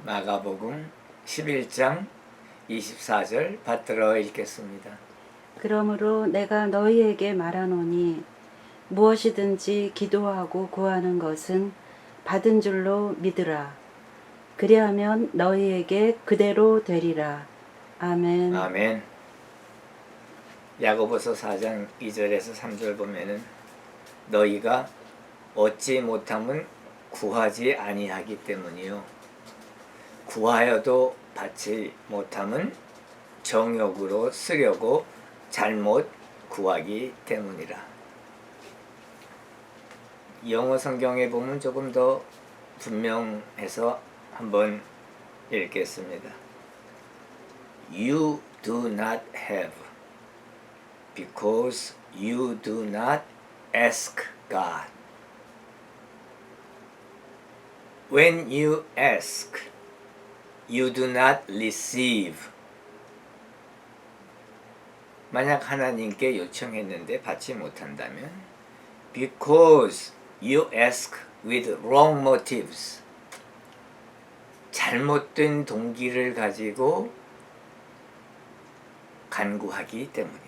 마가복음 11장 24절 받들어 읽겠습니다. 그러므로 내가 너희에게 말하노니 무엇이든지 기도하고 구하는 것은 받은 줄로 믿으라. 그리하면 너희에게 그대로 되리라. 아멘. 아멘. 야고보서 4장 2절에서 3절 보면은 너희가 얻지 못함은 구하지 아니하기 때문이요 구하여도 받지 못함은 정욕으로 쓰려고 잘못 구하기 때문이라. 영어 성경에 보면 조금 더 분명해서 한번 읽겠습니다. You do not have because you do not ask God. When you ask, you do not receive. 만약 하나님께 요청했는데 받지 못한다면 because you ask with wrong motives. 잘못된 동기를 가지고 간구하기 때문이다.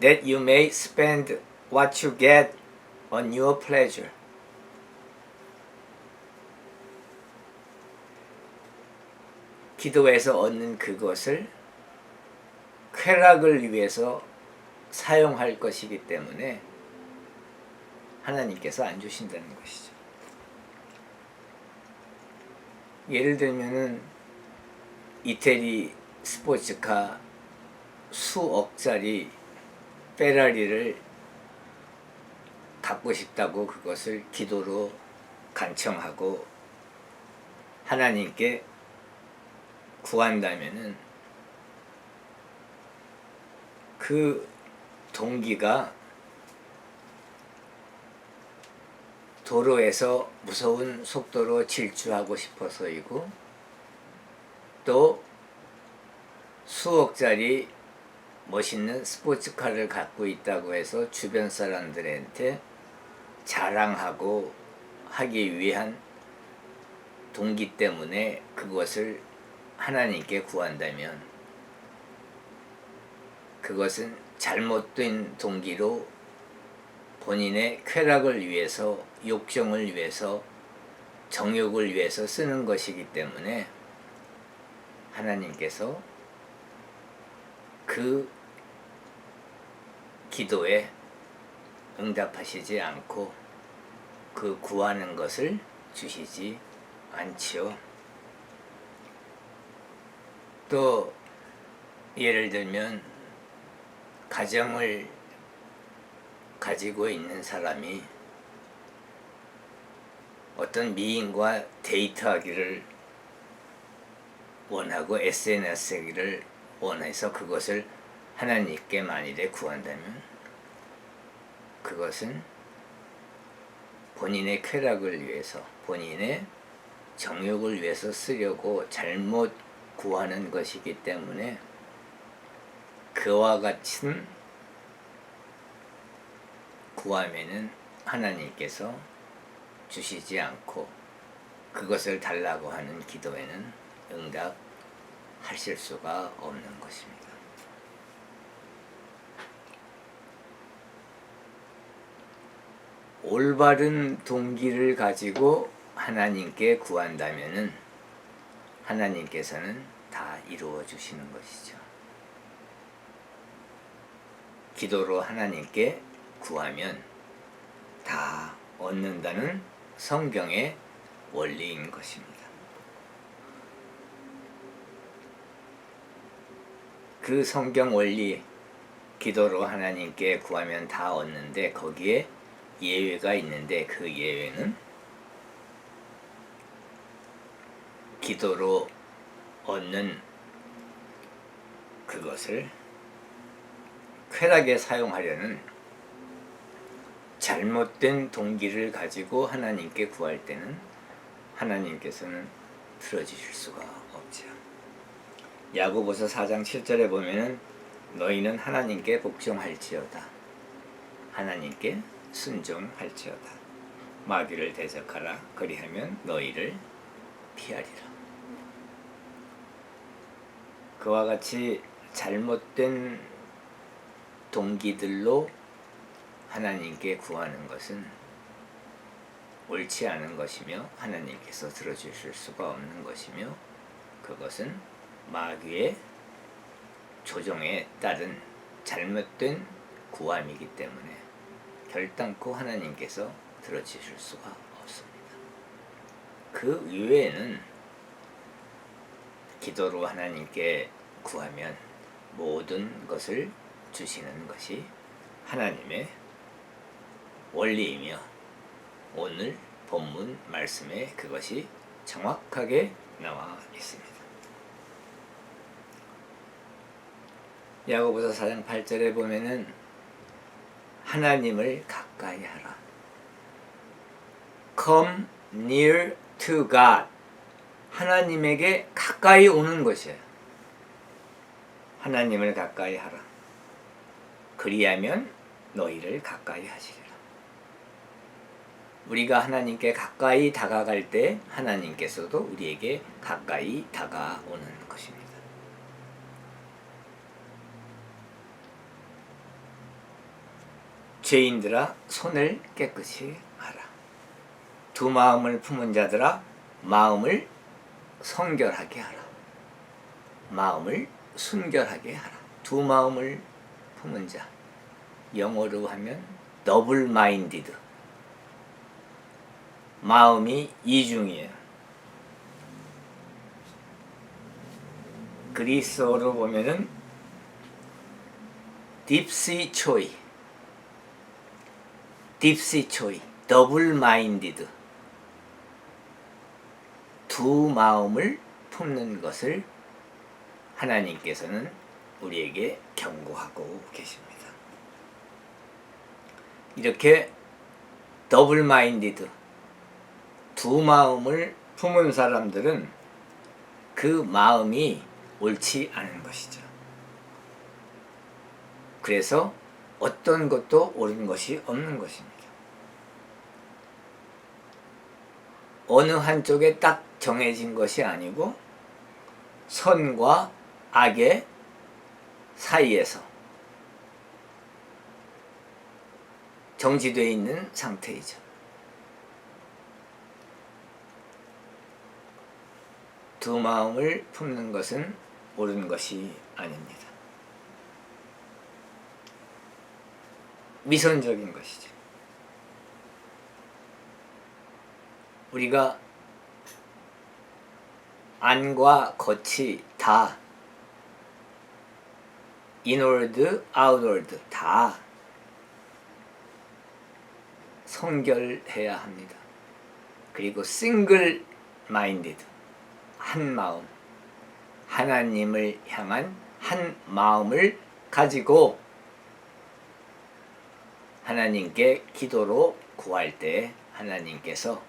That you may spend what you get on your pleasure. 기도에서 얻는 그것을 쾌락을 위해서 사용할 것이기 때문에 하나님께서 안 주신다는 것이죠. 예를 들면은 이태리 스포츠카 수억짜리 페라리를 갖고 싶다고 그것을 기도로 간청하고 하나님께 구한다면은 그 동기가 도로에서 무서운 속도로 질주하고 싶어서이고 또 수억짜리 멋있는 스포츠카를 갖고 있다고 해서 주변 사람들한테 자랑하고 하기 위한 동기 때문에 그것을 하나님께 구한다면 그것은 잘못된 동기로 본인의 쾌락을 위해서, 욕정을 위해서, 정욕을 위해서 쓰는 것이기 때문에 하나님께서 그 기도에 응답하시지 않고 그 구하는 것을 주시지 않지요. 또 예를 들면 가정을 가지고 있는 사람이 어떤 미인과 데이트하기를 원하고 SNS 하기를 원해서 그것을 하나님께 만일에 구한다면 그것은 본인의 쾌락을 위해서, 본인의 정욕을 위해서 쓰려고 잘못 구하는 것이기 때문에 그와 같은 구하면은 하나님께서 주시지 않고 그것을 달라고 하는 기도에는 응답하실 수가 없는 것입니다. 올바른 동기를 가지고 하나님께 구한다면은 하나님께서는 다 이루어 주시는 것이죠. 기도로 하나님께 구하면 다 얻는다는 성경의 원리인 것입니다. 그 성경 원리, 기도로 하나님께 구하면 다 얻는데 거기에 예외가 있는데 그 예외는 기도로 얻는 그것을 쾌락에 사용하려는 잘못된 동기를 가지고 하나님께 구할 때는 하나님께서는 들어주실 수가 없죠. 야고보서 4장 7절에 보면은 너희는 하나님께 복종할지어다. 하나님께 순종할지어다. 마귀를 대적하라. 그리하면 너희를 피하리라. 그와 같이 잘못된 동기들로 하나님께 구하는 것은 옳지 않은 것이며 하나님께서 들어주실 수가 없는 것이며 그것은 마귀의 조종에 따른 잘못된 구함이기 때문에 결단코 하나님께서 들어주실 수가 없습니다. 그 이외에는 기도로 하나님께 구하면 모든 것을 주시는 것이 하나님의 원리이며 오늘 본문 말씀에 그것이 정확하게 나와 있습니다. 야고보서 4장 8절에 보면은 하나님을 가까이 하라. Come near to God. 하나님에게 가까이 오는 것이에요. 하나님을 가까이 하라. 그리하면 너희를 가까이 하시리라. 우리가 하나님께 가까이 다가갈 때 하나님께서도 우리에게 가까이 다가오는 것입니다. 죄인들아 손을 깨끗이 하라. 두 마음을 품은 자들아 마음을 성결하게 하라. 마음을 순결하게 하라. 두 마음을 품은 자. 영어로 하면 더블 마인디드. 마음이 이중이에요. 그리스어로 보면은 딥시초이, 더블 마인디드. 두 마음을 품는 것을 하나님께서는 우리에게 경고하고 계십니다. 이렇게 더블 마인디드, 두 마음을 품은 사람들은 그 마음이 옳지 않은 것이죠. 그래서 어떤 것도 옳은 것이 없는 것입니다. 어느 한쪽에 딱 정해진 것이 아니고 선과 악의 사이에서 정지되어 있는 상태이죠. 두 마음을 품는 것은 옳은 것이 아닙니다. 미선적인 것이죠. 우리가 안과 겉이 다 inward, outward 다 성결해야 합니다. 그리고 single minded, 한 마음, 하나님을 향한 한 마음을 가지고 하나님께 기도로 구할 때 하나님께서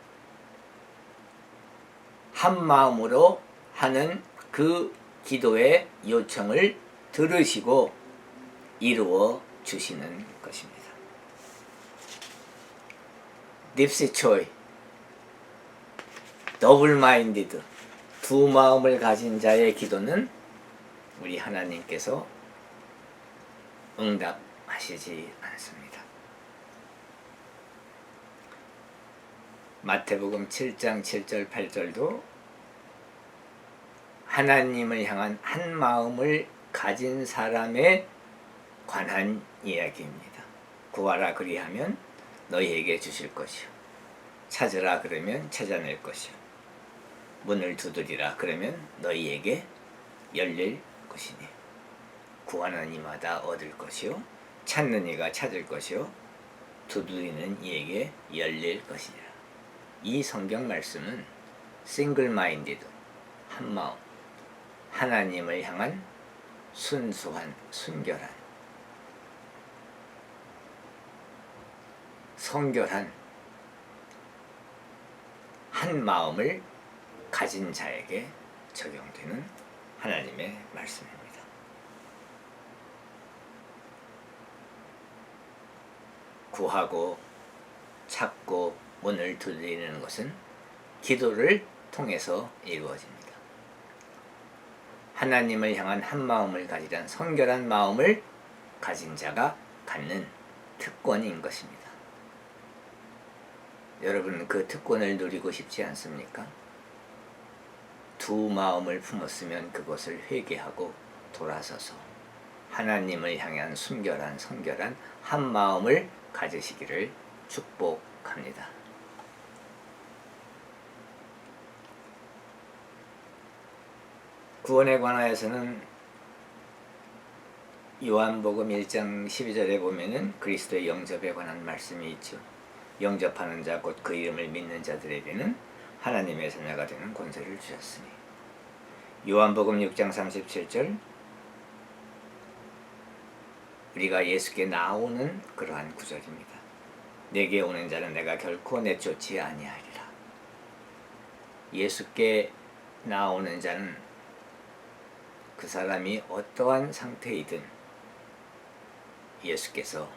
한 마음으로 하는 그 기도의 요청을 들으시고 이루어 주시는 것입니다. 딥시초이, 더블 마인디드, 두 마음을 가진 자의 기도는 우리 하나님께서 응답하시지 않습니다. 마태복음 7장 7절 8절도 하나님을 향한 한 마음을 가진 사람에 관한 이야기입니다. 구하라 그리하면 너희에게 주실 것이요, 찾으라 그러면 찾아낼 것이요, 문을 두드리라 그러면 너희에게 열릴 것이니 구하는 이마다 얻을 것이요 찾는 이가 찾을 것이요 두드리는 이에게 열릴 것이니라. 이 성경 말씀은 싱글 마인디드, 한 마음, 하나님을 향한 순수한, 순결한, 성결한 한 마음을 가진 자에게 적용되는 하나님의 말씀입니다. 구하고 찾고 문을 두드리는 것은 기도를 통해서 이루어집니다. 하나님을 향한 한 마음을 가지란 성결한 마음을 가진 자가 갖는 특권인 것입니다. 여러분, 그 특권을 누리고 싶지 않습니까? 두 마음을 품었으면 그것을 회개하고 돌아서서 하나님을 향한 순결한 성결한 한 마음을 가지시기를 축복합니다. 구원에 관하여서는 요한복음 1장 12절에 보면은 그리스도의 영접에 관한 말씀이 있죠. 영접하는 자 곧 그 이름을 믿는 자들에게는 하나님의 자녀가 되는 권세를 주셨으니. 요한복음 6장 37절, 우리가 예수께 나오는 그러한 구절입니다. 내게 오는 자는 내가 결코 내쫓지 아니하리라. 예수께 나오는 자는 그 사람이 어떠한 상태이든 예수께서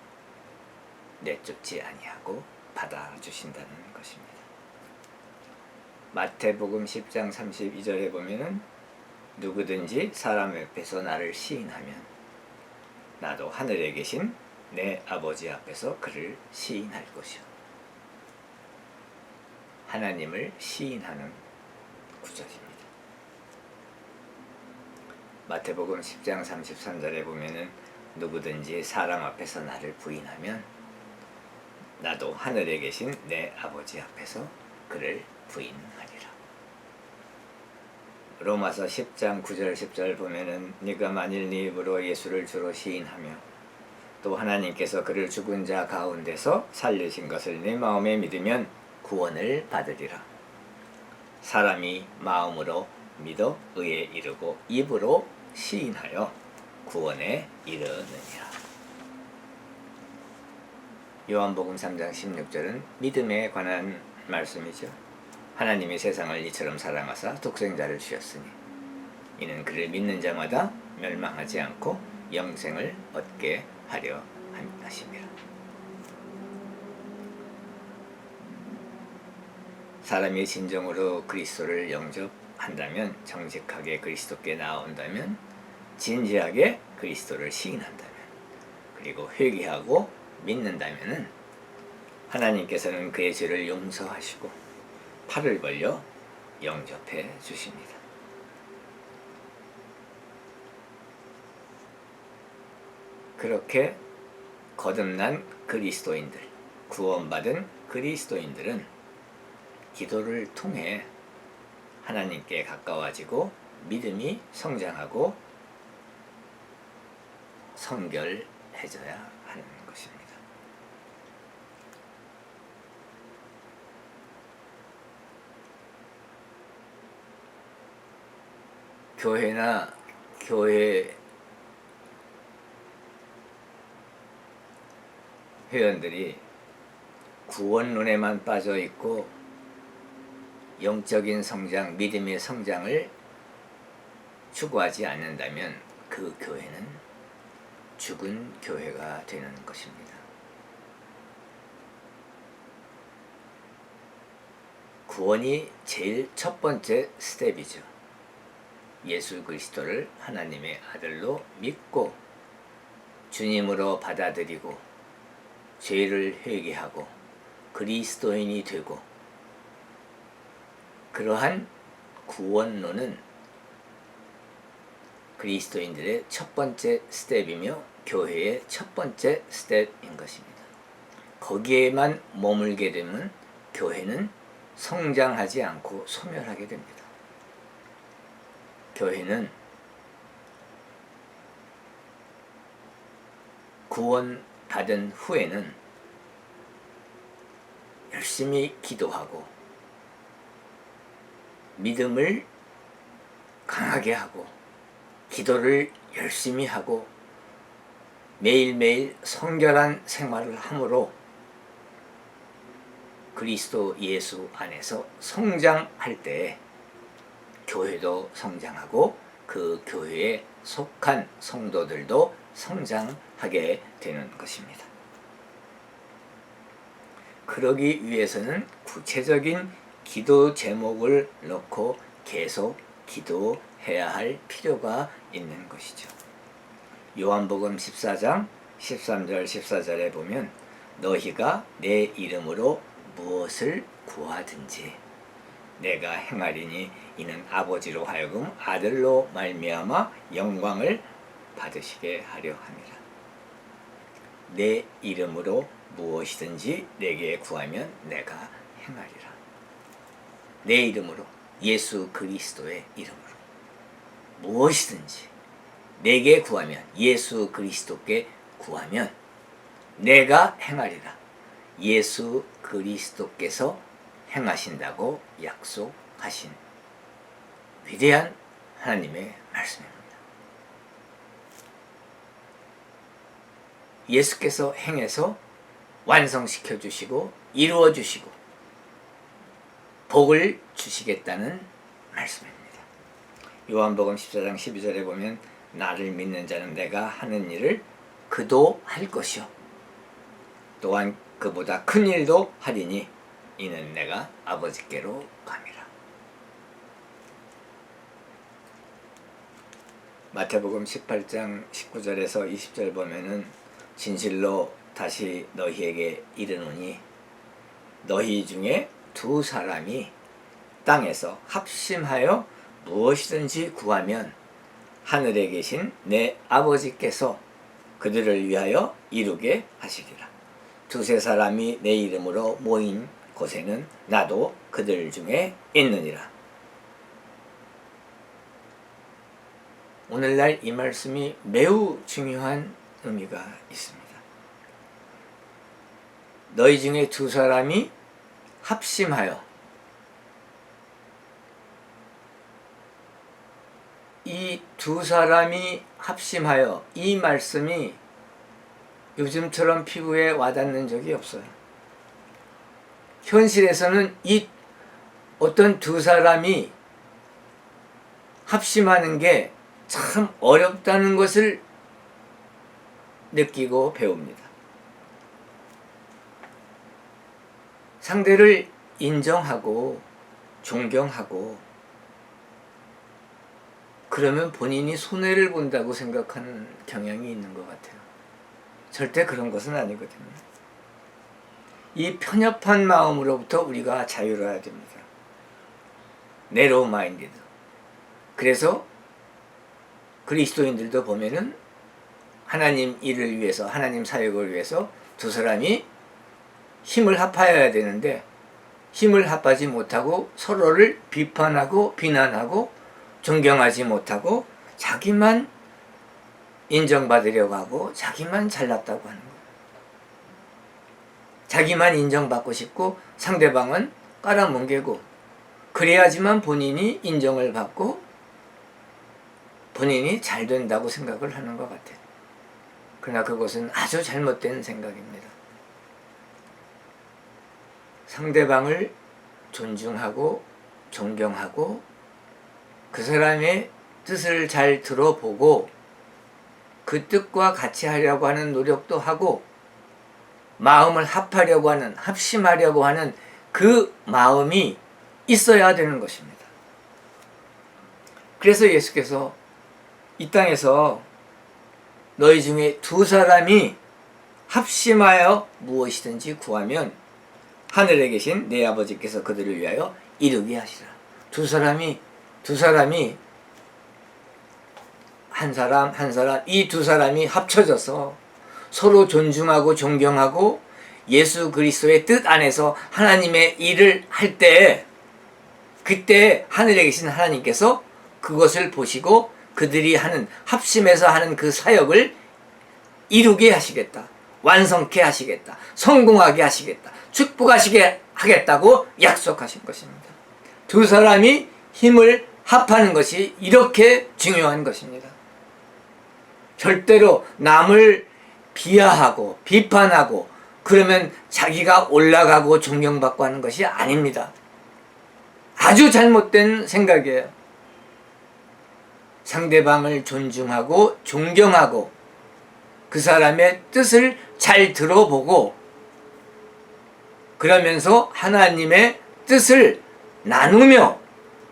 내쫓지 아니하고 받아주신다는 것입니다. 마태복음 10장 32절에 보면은 누구든지 사람 앞에서 나를 시인하면 나도 하늘에 계신 내 아버지 앞에서 그를 시인할 것이요. 하나님을 시인하는 구절입니다. 마태복음 10장 33절에 보면은 누구든지 사람 앞에서 나를 부인하면 나도 하늘에 계신 내 아버지 앞에서 그를 부인하리라. 로마서 10장 9절 10절 보면은 네가 만일 네 입으로 예수를 주로 시인하며 또 하나님께서 그를 죽은 자 가운데서 살리신 것을 네 마음에 믿으면 구원을 받으리라. 사람이 마음으로 믿어 의에 이르고 입으로 시인하여 구원에 이르느니라. 요한복음 3장 16절은 믿음에 관한 말씀이죠. 하나님이 세상을 이처럼 사랑하사 독생자를 주셨으니 이는 그를 믿는 자마다 멸망하지 않고 영생을 얻게 하려 하심이라. 사람이 진정으로 그리스도를 영접한다면, 정직하게 그리스도께 나온다면, 진지하게 그리스도를 시인한다면, 그리고 회개하고 믿는다면 하나님께서는 그의 죄를 용서하시고 팔을 벌려 영접해 주십니다. 그렇게 거듭난 그리스도인들, 구원받은 그리스도인들은 기도를 통해 하나님께 가까워지고 믿음이 성장하고 성결해져야 하는 것입니다. 교회나 교회 회원들이 구원론에만 빠져 있고 영적인 성장, 믿음의 성장을 추구하지 않는다면 그 교회는 죽은 교회가 되는 것입니다. 구원이 제일 첫 번째 스텝이죠. 예수 그리스도를 하나님의 아들로 믿고 주님으로 받아들이고 죄를 회개하고 그리스도인이 되고, 그러한 구원론은 그리스도인들의 첫 번째 스텝이며 교회의 첫 번째 스텝인 것입니다. 거기에만 머물게 되면 교회는 성장하지 않고 소멸하게 됩니다. 교회는 구원받은 후에는 열심히 기도하고 믿음을 강하게 하고 기도를 열심히 하고 매일매일 성결한 생활을 함으로 그리스도 예수 안에서 성장할 때 교회도 성장하고 그 교회에 속한 성도들도 성장하게 되는 것입니다. 그러기 위해서는 구체적인 기도 제목을 놓고 계속 기도해야 할 필요가 있는 것이죠. 요한복음 14장 13절 14절에 보면 너희가 내 이름으로 무엇을 구하든지 내가 행하리니 이는 아버지로 하여금 아들로 말미암아 영광을 받으시게 하려 함이라. 내 이름으로 무엇이든지 내게 구하면 내가 행하리라. 내 이름으로, 예수 그리스도의 이름으로 무엇이든지 내게 구하면, 예수 그리스도께 구하면 내가 행하리라. 예수 그리스도께서 행하신다고 약속하신 위대한 하나님의 말씀입니다. 예수께서 행해서 완성시켜 주시고 이루어 주시고 복을 주시겠다는 말씀입니다. 요한복음 14장 12절에 보면 나를 믿는 자는 내가 하는 일을 그도 할 것이요 또한 그보다 큰 일도 하리니 이는 내가 아버지께로 감이라. 마태복음 18장 19절에서 20절 보면은 진실로 다시 너희에게 이르노니 너희 중에 두 사람이 땅에서 합심하여 무엇이든지 구하면 하늘에 계신 내 아버지께서 그들을 위하여 이루게 하시리라. 두세 사람이 내 이름으로 모인 곳에는 나도 그들 중에 있느니라. 오늘날 이 말씀이 매우 중요한 의미가 있습니다. 너희 중에 두 사람이 합심하여, 이 두 사람이 합심하여, 이 말씀이 요즘처럼 피부에 와닿는 적이 없어요. 현실에서는 이 어떤 두 사람이 합심하는 게 참 어렵다는 것을 느끼고 배웁니다. 상대를 인정하고 존경하고 그러면 본인이 손해를 본다고 생각하는 경향이 있는 것 같아요. 절대 그런 것은 아니거든요. 이 편협한 마음으로부터 우리가 자유로워야 됩니다. 내로우 마인디드. 그래서 그리스도인들도 보면은 하나님 일을 위해서, 하나님 사역을 위해서 두 사람이 힘을 합하여야 되는데 힘을 합하지 못하고 서로를 비판하고 비난하고 존경하지 못하고 자기만 인정받으려고 하고 자기만 잘났다고 하는 거예요. 자기만 인정받고 싶고 상대방은 깔아뭉개고 그래야지만 본인이 인정을 받고 본인이 잘 된다고 생각을 하는 것 같아요. 그러나 그것은 아주 잘못된 생각입니다. 상대방을 존중하고 존경하고 그 사람의 뜻을 잘 들어보고 그 뜻과 같이 하려고 하는 노력도 하고 마음을 합하려고 하는, 합심하려고 하는 그 마음이 있어야 되는 것입니다. 그래서 예수께서 이 땅에서 너희 중에 두 사람이 합심하여 무엇이든지 구하면 하늘에 계신 내 아버지께서 그들을 위하여 이루게 하시라. 두 사람이 한 사람 이 두 사람이 합쳐져서 서로 존중하고 존경하고 예수 그리스도의 뜻 안에서 하나님의 일을 할 때 그때 하늘에 계신 하나님께서 그것을 보시고 그들이 하는 합심해서 하는 그 사역을 이루게 하시겠다. 완성케 하시겠다. 성공하게 하시겠다. 축복하시게 하겠다고 약속하신 것입니다. 두 사람이 힘을 합하는 것이 이렇게 중요한 것입니다. 절대로 남을 비하하고 비판하고 그러면 자기가 올라가고 존경받고 하는 것이 아닙니다. 아주 잘못된 생각이에요. 상대방을 존중하고 존경하고 그 사람의 뜻을 잘 들어보고 그러면서 하나님의 뜻을 나누며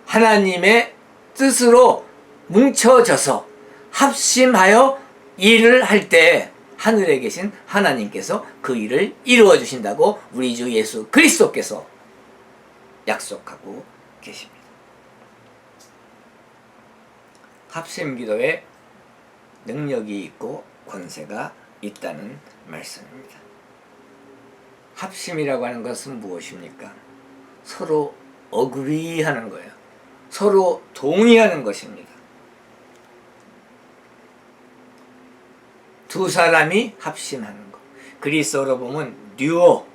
하나님의 뜻으로 뭉쳐져서 합심하여 일을 할 때 하늘에 계신 하나님께서 그 일을 이루어 주신다고 우리 주 예수 그리스도께서 약속하고 계십니다. 합심기도에 능력이 있고 권세가 있다는 말씀입니다. 합심이라고 하는 것은 무엇입니까? 서로 어그리하는 거예요. 서로 동의하는 것입니다. 두 사람이 합심하는 것. 그리스어로 보면 듀오.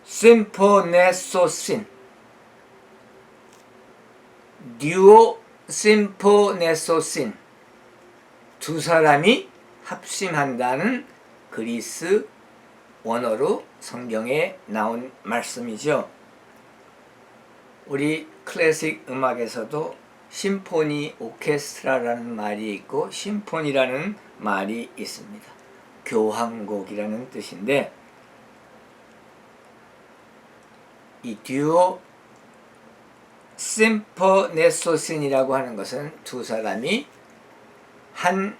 심포네소신. 듀오 심포네소신. 두 사람이 합심한다는 그리스 원어로 성경에 나온 말씀이죠. 우리 클래식 음악에서도 심포니 오케스트라라는 말이 있고 심포니라는 말이 있습니다. 교향곡이라는 뜻인데 이 듀오 심포네소신이라고 하는 것은 두 사람이 한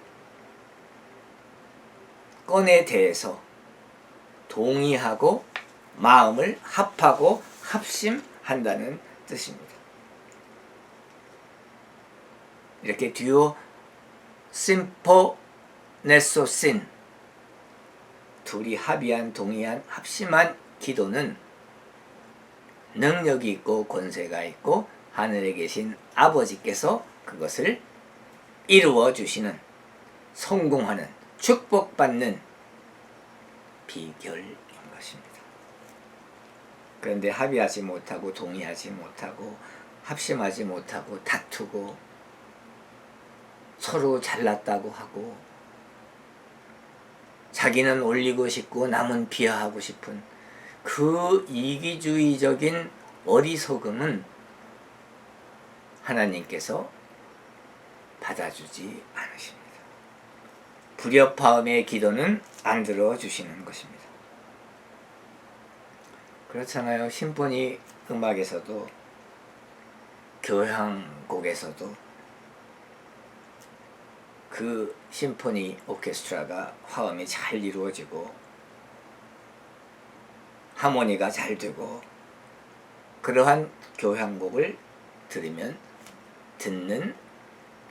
건에 대해서 동의하고 마음을 합하고 합심한다는 뜻입니다. 이렇게 듀오 심포네소신 둘이 합의한 동의한 합심한 기도는 능력이 있고 권세가 있고 하늘에 계신 아버지께서 그것을 이루어 주시는 성공하는 축복받는 비결인 것입니다. 그런데 합의하지 못하고 동의하지 못하고 합심하지 못하고 다투고 서로 잘났다고 하고 자기는 올리고 싶고 남은 비하하고 싶은 그 이기주의적인 어리석음은 하나님께서 받아주지 않으십니다. 불협화음의 기도는 안 들어주시는 것입니다. 그렇잖아요. 심포니 음악에서도 교향곡에서도 그 심포니 오케스트라가 화음이 잘 이루어지고 하모니가 잘 되고 그러한 교향곡을 들으면 듣는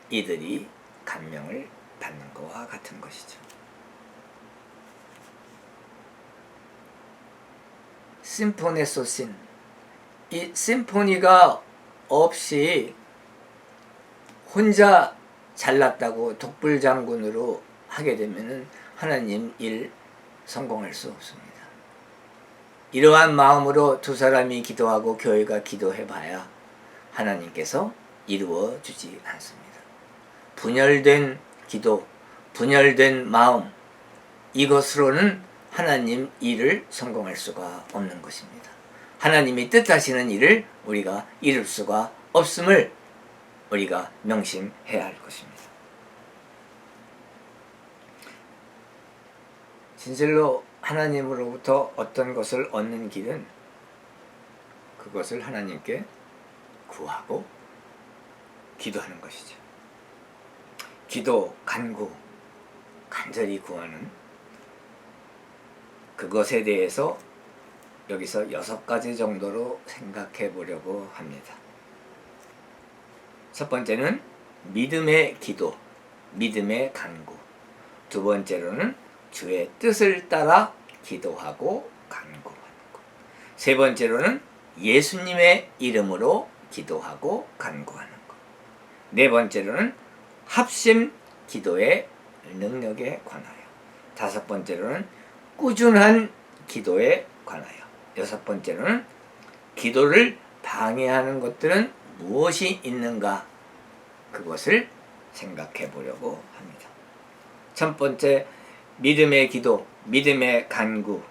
이들이 감명을 받는 것과 같은 것이죠. 심포네소신, 이 심포니가 없이 혼자 잘났다고 독불장군으로 하게 되면은 하나님 일 성공할 수 없습니다. 이러한 마음으로 두 사람이 기도하고 교회가 기도해봐야 하나님께서 이루어 주지 않습니다. 분열된 기도, 분열된 마음, 이것으로는 하나님 일을 성공할 수가 없는 것입니다. 하나님이 뜻하시는 일을 우리가 이룰 수가 없음을 우리가 명심해야 할 것입니다. 진실로 하나님으로부터 어떤 것을 얻는 길은 그것을 하나님께 구하고 기도하는 것이죠. 기도, 간구, 간절히 구하는 그것에 대해서 여기서 6가지 정도로 생각해 보려고 합니다. 첫 번째는 믿음의 기도, 믿음의 간구. 두 번째로는 주의 뜻을 따라 기도하고 간구하는 것. 세 번째로는 예수님의 이름으로 기도하고 간구하는 것. 네 번째로는 합심 기도의 능력에 관하여. 다섯 번째로는 꾸준한 기도에 관하여. 여섯 번째로는 기도를 방해하는 것들은 무엇이 있는가, 그것을 생각해 보려고 합니다. 첫 번째, 믿음의 기도, 믿음의 간구.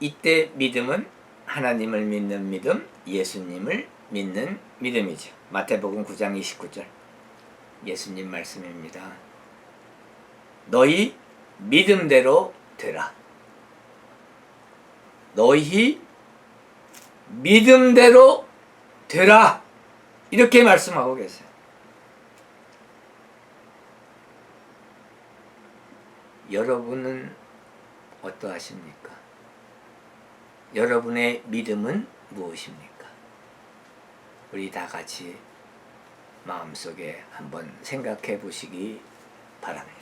이때 믿음은 하나님을 믿는 믿음, 예수님을 믿는 믿음이죠. 마태복음 9장 29절. 예수님 말씀입니다. 너희 믿음대로 되라. 너희 믿음대로 되라. 이렇게 말씀하고 계세요. 여러분은 어떠하십니까? 여러분의 믿음은 무엇입니까? 우리 다 같이 마음속에 한번 생각해 보시기 바랍니다.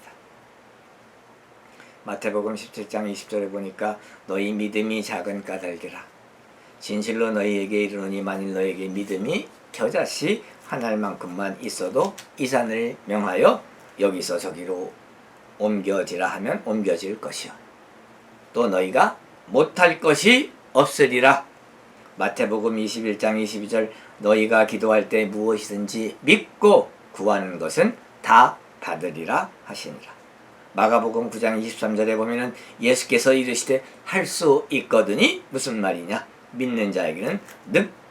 마태복음 17장 20절에 보니까 너희 믿음이 작은 까닭이라. 진실로 너희에게 이르노니 만일 너희에게 믿음이 겨자씨 한 알만큼만 있어도 이 산을 명하여 여기서 저기로 옮겨지라 하면 옮겨질 것이요. 또 너희가 못할 것이 없으리라. 마태복음 21장 22절 너희가 기도할 때 무엇이든지 믿고 구하는 것은 다 받으리라 하시니라. 마가복음 9장 23절에 보면은 예수께서 이르시되 할 수 있거든이 무슨 말이냐? 믿는 자에게는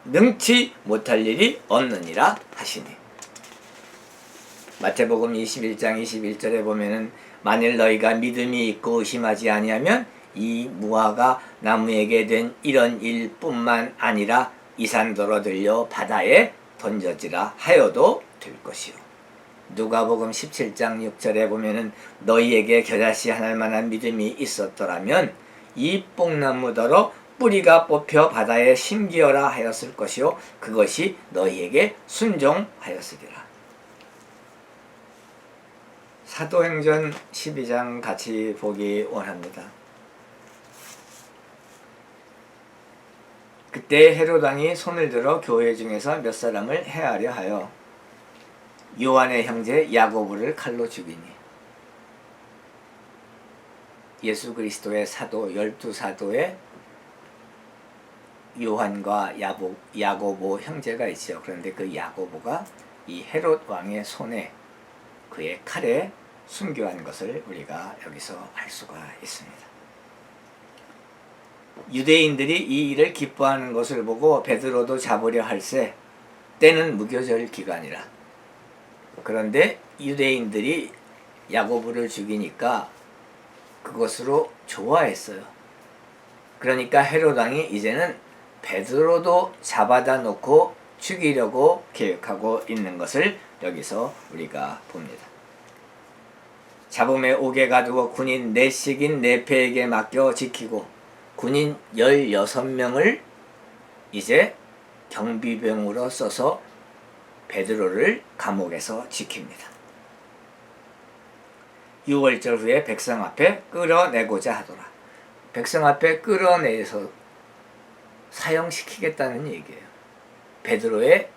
능치 못할 일이 없느니라 하시니. 마태복음 21장 21절에 보면은 만일 너희가 믿음이 있고 의심하지 아니하면 이 무화과 나무에게 된 이런 일뿐만 아니라 이 산더러 들려 바다에 던져지라 하여도 될 것이요. 누가복음 17장 6절에 보면은 너희에게 겨자씨 한 알만한 믿음이 있었더라면 이 뽕나무더러 뿌리가 뽑혀 바다에 심기어라 하였을 것이요 그것이 너희에게 순종하였으리라. 사도행전 12장 같이 보기 원합니다. 그때 헤롯 왕이 손을 들어 교회 중에서 몇 사람을 해하려 하여 요한의 형제 야고보를 칼로 죽이니. 예수 그리스도의 사도 12사도에 요한과 야고보 형제가 있죠. 그런데 그 야고보가 이 헤롯 왕의 손에 그의 칼에 순교한 것을 우리가 여기서 알 수가 있습니다. 유대인들이 이 일을 기뻐하는 것을 보고 베드로도 잡으려 할세 때는 무교절 기간이라. 그런데 유대인들이 야고보를 죽이니까 그것으로 좋아했어요. 그러니까 헤롯 왕이 이제는 베드로도 잡아다 놓고 죽이려고 계획하고 있는 것을 여기서 우리가 봅니다. 잡음에 옥에 가두고 군인 4씩인 4패에게 맡겨 지키고 군인 16명을 이제 경비병으로 써서 베드로를 감옥에서 지킵니다. 6월절 후에 백성 앞에 끌어내고자 하더라. 백성 앞에 끌어내서 사형시키겠다는 얘기예요. 베드로의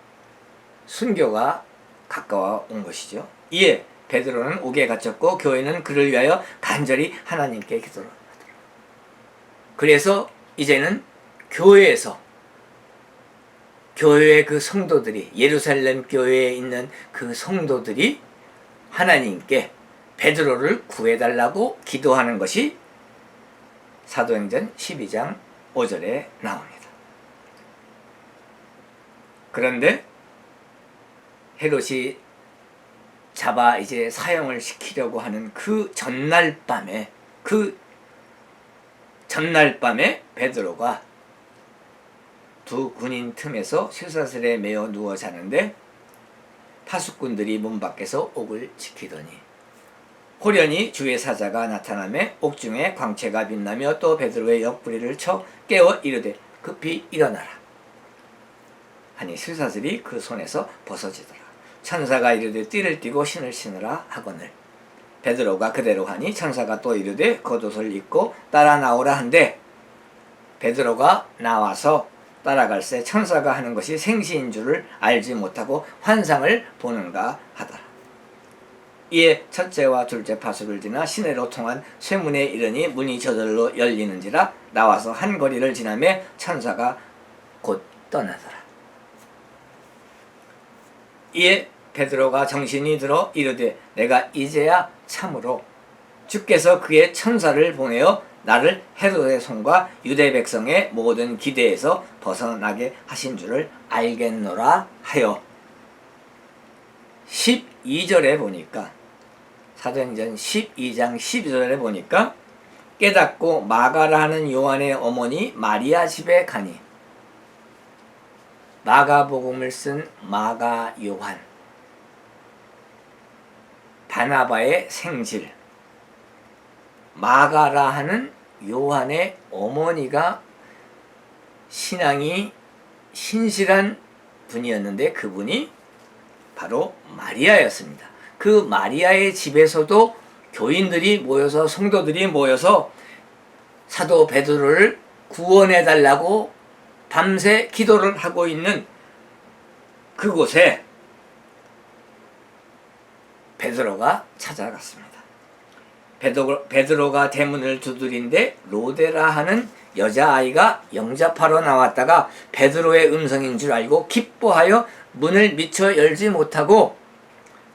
순교가 가까워 온 것이죠. 이에 베드로는 옥에 갇혔고 교회는 그를 위하여 간절히 하나님께 기도하더라. 그래서 이제는 교회에서 교회의 그 성도들이 예루살렘 교회에 있는 그 성도들이 하나님께 베드로를 구해달라고 기도하는 것이 사도행전 12장 5절에 나옵니다. 그런데 헤롯이 잡아 이제 사형을 시키려고 하는 그 전날 밤에 베드로가 두 군인 틈에서 쇠사슬에 매어 누워 자는데 파수꾼들이 문 밖에서 옥을 지키더니 호련히 주의 사자가 나타나매 옥중에 광채가 빛나며 또 베드로의 옆구리를 쳐 깨워 이르되 급히 일어나라 하니 쇠사슬이 그 손에서 벗어지더라. 천사가 이르되 띠를 띠고 신을 신으라 하거늘 베드로가 그대로 하니 천사가 또 이르되 겉옷을 입고 따라 나오라 한데 베드로가 나와서 따라갈새 천사가 하는 것이 생시인 줄을 알지 못하고 환상을 보는가 하더라. 이에 첫째와 둘째 파수를 지나 시내로 통한 쇠문에 이르니 문이 저절로 열리는지라 나와서 한 거리를 지나매 천사가 곧 떠나더라. 이에 베드로가 정신이 들어 이르되 내가 이제야 참으로 주께서 그의 천사를 보내어 나를 헤롯의 손과 유대 백성의 모든 기대에서 벗어나게 하신 줄을 알겠노라 하여 12절에 보니까 사도행전 12장 12절에 보니까 깨닫고 마가라 하는 요한의 어머니 마리아 집에 가니 마가복음을 쓴 마가 요한 바나바의 생질 마가라 하는 요한의 어머니가 신앙이 신실한 분이었는데 그분이 바로 마리아였습니다. 그 마리아의 집에서도 교인들이 모여서 성도들이 모여서 사도 베드로를 구원해 달라고 밤새 기도를 하고 있는 그곳에 베드로가 찾아갔습니다. 베드로가 대문을 두드린데 로데라 하는 여자아이가 영접하러 나왔다가 베드로의 음성인 줄 알고 기뻐하여 문을 미처 열지 못하고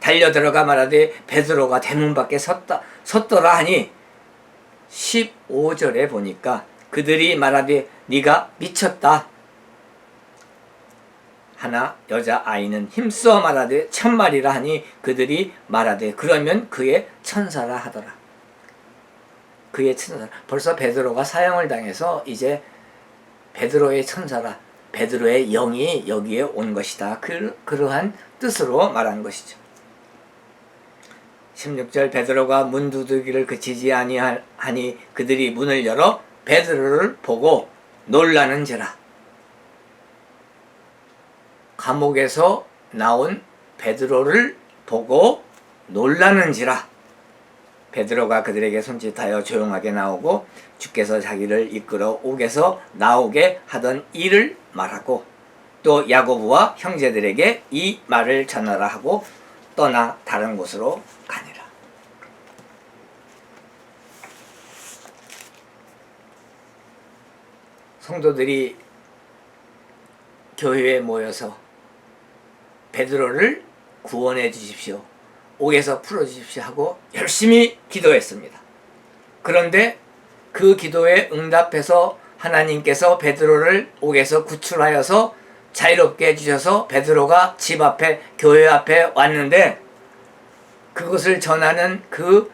달려들어가 말하되 베드로가 대문 밖에 섰더라 하니 15절에 보니까 그들이 말하되 네가 미쳤다 하나 여자아이는 힘써 말하되 참말이라 하니 그들이 말하되 그러면 그의 천사라 하더라. 그의 천사라. 벌써 베드로가 사형을 당해서 이제 베드로의 천사라 베드로의 영이 여기에 온 것이다. 그러한 뜻으로 말한 것이죠. 16절 베드로가 문 두들기를 그치지 아니하니 그들이 문을 열어 베드로를 보고 놀라는지라. 감옥에서 나온 베드로를 보고 놀라는지라. 베드로가 그들에게 손짓하여 조용하게 나오고 주께서 자기를 이끌어 옥에서 나오게 하던 일을 말하고 또 야고보와 형제들에게 이 말을 전하라 하고 떠나 다른 곳으로 가니라. 성도들이 교회에 모여서 베드로를 구원해 주십시오. 옥에서 풀어 주십시오 하고 열심히 기도했습니다. 그런데 그 기도에 응답해서 하나님께서 베드로를 옥에서 구출하여서 자유롭게 해주셔서 베드로가 집 앞에 교회 앞에 왔는데 그것을 전하는 그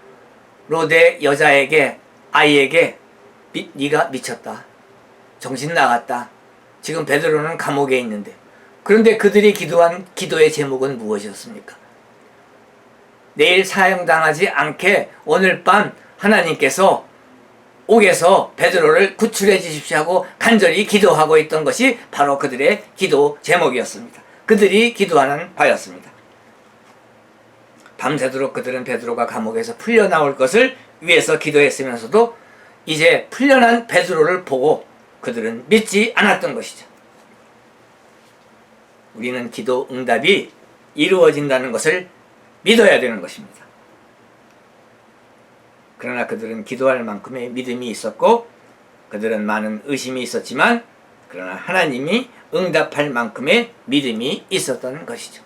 로데 여자에게 아이에게 네가 미쳤다. 정신 나갔다. 지금 베드로는 감옥에 있는데 그런데 그들이 기도한 기도의 제목은 무엇이었습니까? 내일 사형당하지 않게 오늘 밤 하나님께서 옥에서 베드로를 구출해 주십시오 하고 간절히 기도하고 있던 것이 바로 그들의 기도 제목이었습니다. 그들이 기도하는 바였습니다. 밤새도록 그들은 베드로가 감옥에서 풀려나올 것을 위해서 기도했으면서도 이제 풀려난 베드로를 보고 그들은 믿지 않았던 것이죠. 우리는 기도 응답이 이루어진다는 것을 믿어야 되는 것입니다. 그러나 그들은 기도할 만큼의 믿음이 있었고 그들은 많은 의심이 있었지만 그러나 하나님이 응답할 만큼의 믿음이 있었던 것이죠.